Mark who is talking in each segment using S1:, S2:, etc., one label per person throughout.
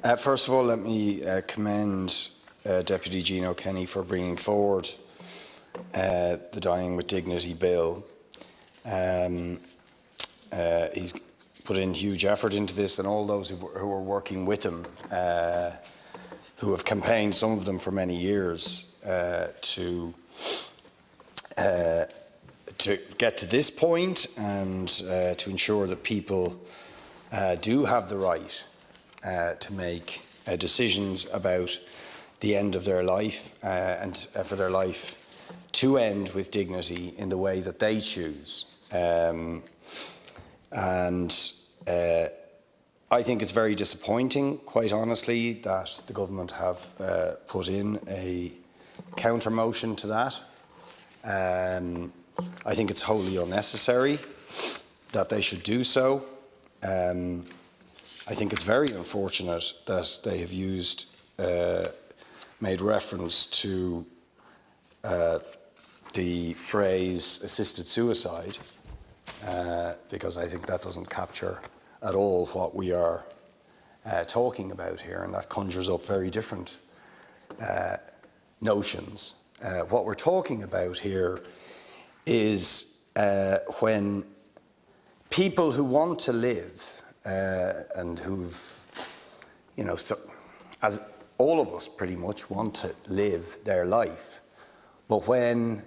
S1: First of all, let me commend Deputy Gino Kenny for bringing forward the Dying with Dignity bill. He's put in huge effort into this, and all those who are working with him, who have campaigned, some of them for many years, to get to this point and to ensure that people do have the right to make decisions about the end of their life and for their life to end with dignity in the way that they choose. I think it's very disappointing, quite honestly, that the government have put in a counter motion to that. I think it's wholly unnecessary that they should do so. I think it's very unfortunate that they have made reference to the phrase assisted suicide, because I think that doesn't capture at all what we are talking about here, and that conjures up very different notions. What we're talking about here is when people who want to live and who've, you know, as all of us pretty much want to live their life, but when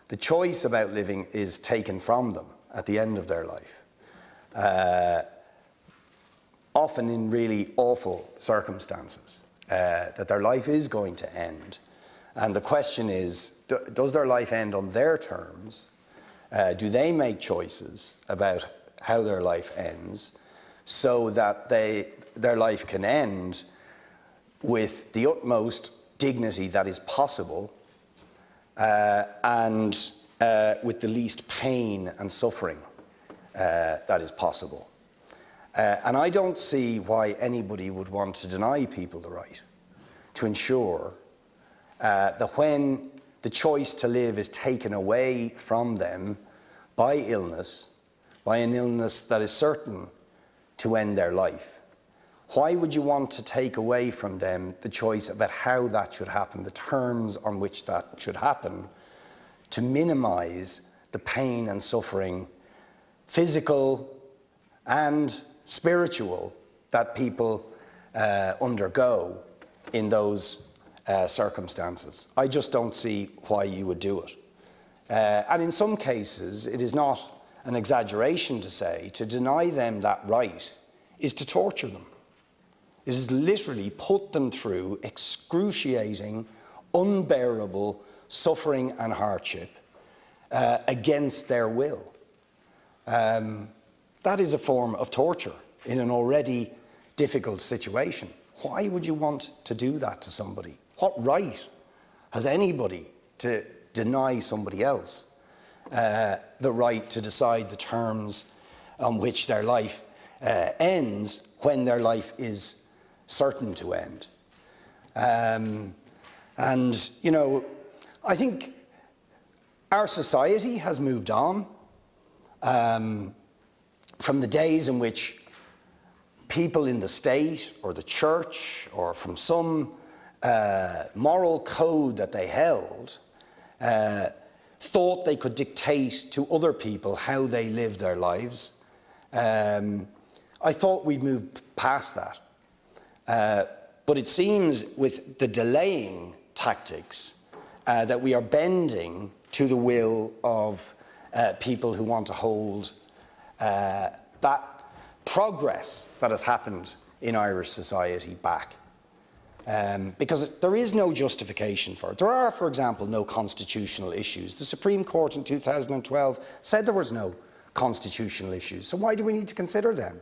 S1: the choice about living is taken from them at the end of their life, often in really awful circumstances, that their life is going to end. And the question is, does their life end on their terms? Do they make choices about how their life ends so that their life can end with the utmost dignity that is possible and with the least pain and suffering that is possible? And I don't see why anybody would want to deny people the right to ensure that when the choice to live is taken away from them by illness, by an illness that is certain to end their life, why would you want to take away from them the choice about how that should happen, the terms on which that should happen, to minimise the pain and suffering, physical and spiritual, that people undergo in those circumstances? I just don't see why you would do it. And in some cases, it is not an exaggeration to say to deny them that right is to torture them. It is literally put them through excruciating, unbearable suffering and hardship against their will. That is a form of torture in an already difficult situation. Why would you want to do that to somebody? What right has anybody to deny somebody else the right to decide the terms on which their life ends when their life is certain to end? And, you know, I think our society has moved on from the days in which people in the state or the church or from some moral code that they held thought they could dictate to other people how they lived their lives. I thought we'd moved past that. But it seems with the delaying tactics that we are bending to the will of people who want to hold that progress that has happened in Irish society back. Because there is no justification for it. There are, for example, no constitutional issues. The Supreme Court in 2012 said there was no constitutional issues. So why do we need to consider them?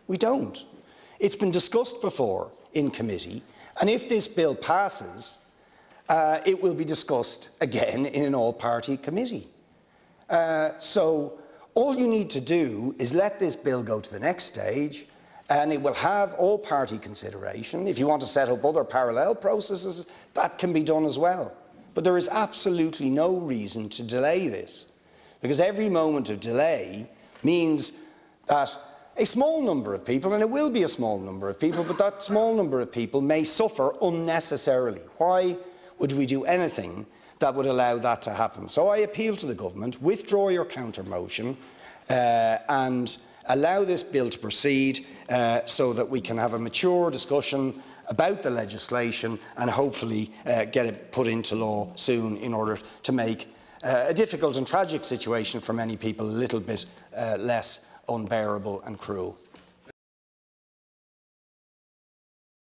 S1: We don't. It's been discussed before in committee, and if this bill passes, it will be discussed again in an all-party committee. So all you need to do is let this bill go to the next stage, and it will have all-party consideration. If you want to set up other parallel processes, that can be done as well. But there is absolutely no reason to delay this, because every moment of delay means that a small number of people, and it will be a small number of people, but that small number of people may suffer unnecessarily. Why would we do anything that would allow that to happen? So I appeal to the government, withdraw your counter motion and allow this bill to proceed so that we can have a mature discussion about the legislation and hopefully get it put into law soon in order to make a difficult and tragic situation for many people a little bit less unbearable and cruel.